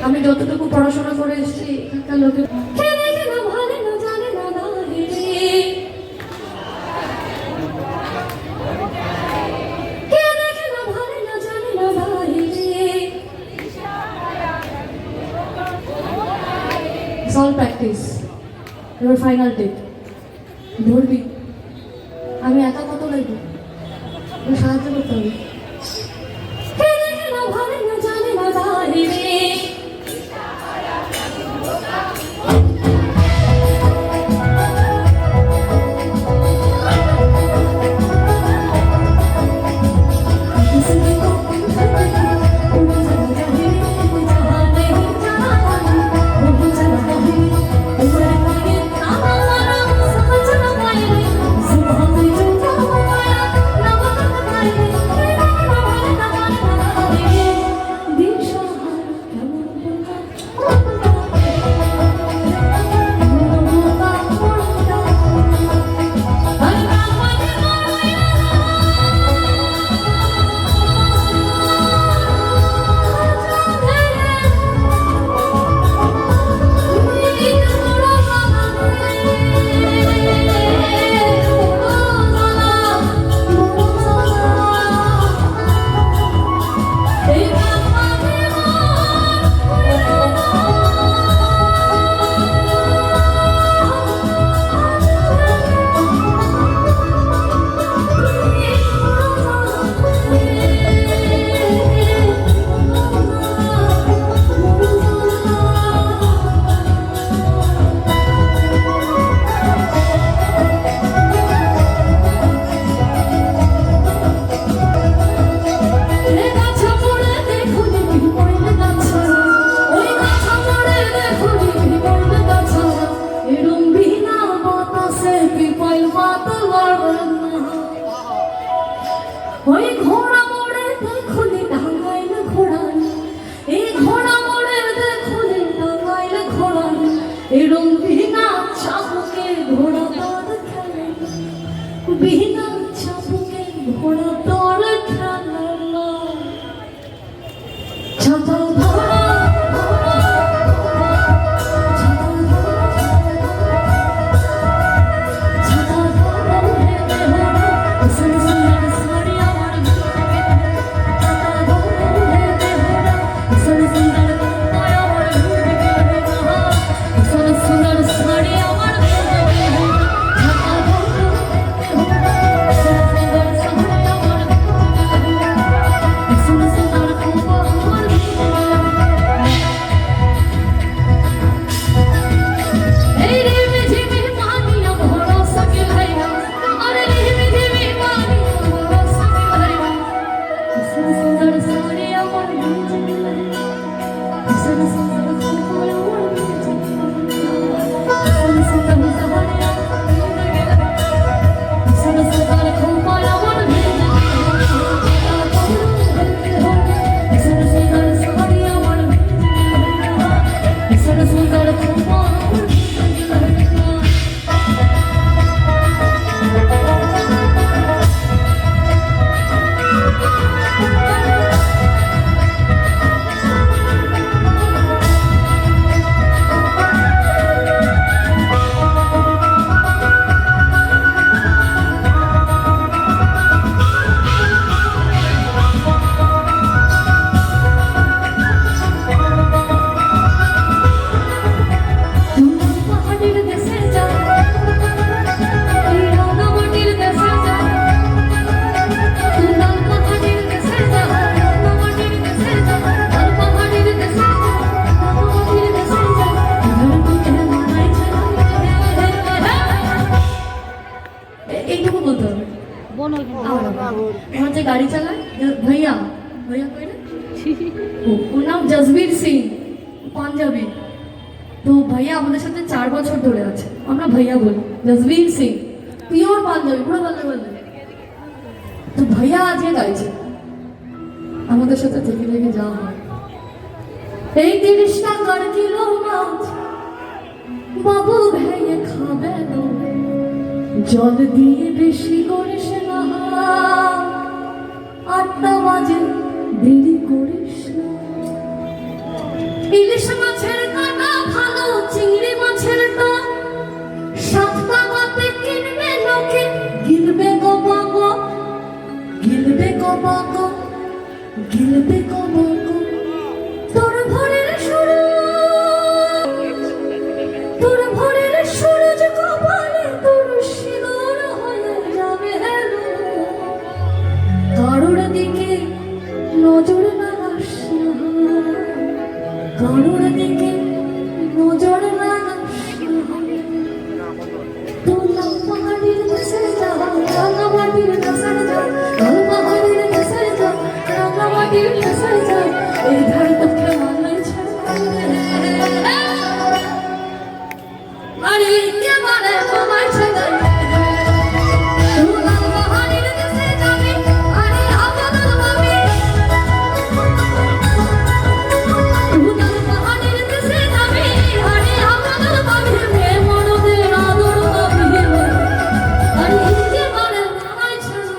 আমি যতটুকু পড়াশোনা করে এসেছি এখানকার লোকের It's all practice. Your final date. ধরবি আমি একা কত লাগবে সাহায্য করতে হবে ওই ঘোড়া মোড়ে দেখুনি টাঙ্গাইল ঘোড়ান এই ঘোড়া মোড়ে দেখুনি টাঙ্গাইল ঘোড়ান এরম বিনা চাবুকে ঘোড়া দৌড় খেলে বিনা চাবুকে ঘোড়া দৌড় খেলে ছাতা ঘোড়া गाड़ी चालाয় भैया भैया कोई ना ওর নাম জসবীর সিং পাঞ্জাবি তো ভাইয়া আমাদের সাথে 4 বছর ধরে আছে আমরা ভাইয়া বলি জসবীর সিং পিওর পাঞ্জাবি পুরো পাঞ্জাবি তো ভাইয়া আজকে গাইছে আমাদের সাথে থেকে থেকে যাওয়া হয় এই 30 টাকার কিলো মাছ বাবু ভাইয়া খাবে জল দিয়ে বেশি করিস না 8টা বাজে দেরি করিস না ইলিশ ইলিশ মাছের কাটা ভালো চিংড়ি মাছের টক 7 টাকাতে কিনবে লোকে গিলবে গো বাবা গিলবে গো বাবা গিলবে গো বাবা তোর ভোরের সূরজ কপালে তোর সিঁদুর হয়ে যাবে হেলো কারোর দিকে নজর লাগাস না কারোর দিকে নজর লাগাস না তোলা পাহাড়ের দেশে যা রাঙামাটির দেশে যা পাহাড়ের দেশে যা রাঙামাটির দেশে যা এই ধার তোকে মানলে আরে কে মানে তোমার ছেলে তোলা পাহাড়ের দেশে যাবে আরে আমাদের ভাবি তোলা পাহাড়ের দেশে যাবে আরে আমাদের ভাবি হে মনদের আদর ভাবি আরে কে মানে তোমার ছেলে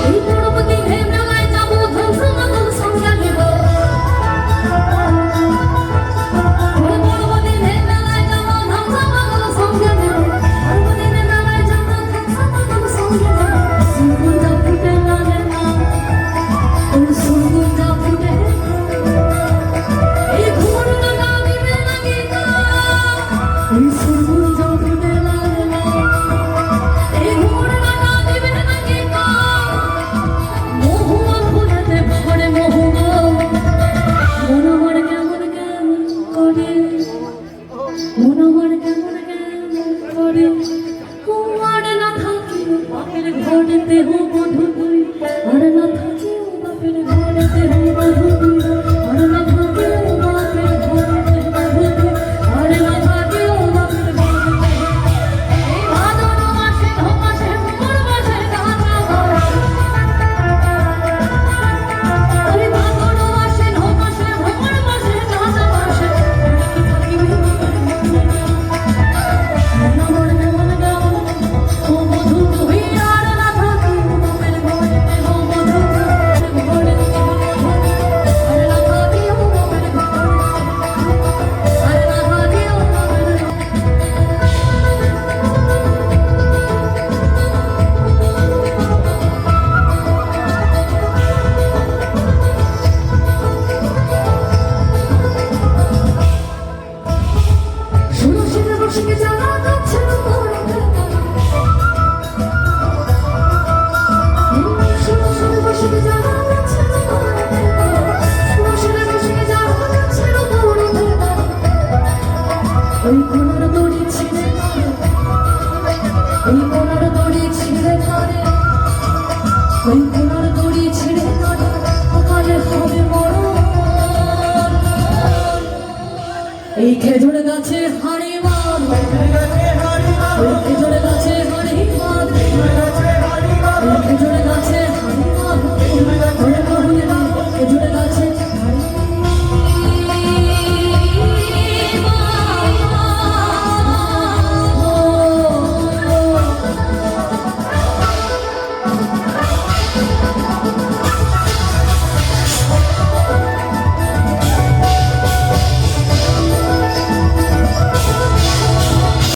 এই পরবর্তী মেলায় যাবো ধ্বংস মাদল সঙ্গে নেব পরবর্তী মেলায় যাবো ধ্বংস মাদল সঙ্গে নেব পরবর্তী মেলায় যাবো ধ্বংস মাদল সঙ্গে নেব সুরগুঞ্জা ফুটে লাগে না সুরগুঞ্জা ফুটে এই ঘুমর লাগা দিবে লাগে না এই সুরগুঞ্জা ফুটে লাগে না এই ঘুমর লাগা দিবে লাগে না মহুয়া ফুলেতে ভরে মহুয়া মন আমার কেমন কেমন করে মন আমার কেমন কেমন করে আর না থাকি বাপের ঘরেতে হো বধূ তুই আর না থাকি বাপের ঘরেতে হো বধূ তুই আর না থাকি বাপের ঘরেতে বধূ তুই আর না থাকি বাপের ঘরেতে এই ভাদর মাসে ধমাসে মোর মাসে গাছা আরে ভাদর মাসে ধমাসে ভ্রমর মাসে গাছা মাসে থাকিবি মন আমার কেমন কেমন ও বধূ তুই আর না থাকি বাপের ঘরেতে হো বধূ ঘরেতে আর না থাকি বাপের ঘরেতে আর না থাকি বাপের শুনো শিখে বসে যাওয়া যাচ্ছে না তোরে শুনো শুনে বসে যাওয়া যাচ্ছে না তোরে শুনো শুনে বসে যাওয়া যাচ্ছে না তোরে ওই কোনার দড়ি ছিঁড়ে ধরে ওই কোনার দড়ি ছিঁড়ে ধরে ওই কোনার দড়ি ছিঁড়ে ধরে সকালে হবে মরণ এই খেজুর গাছে হাড়ি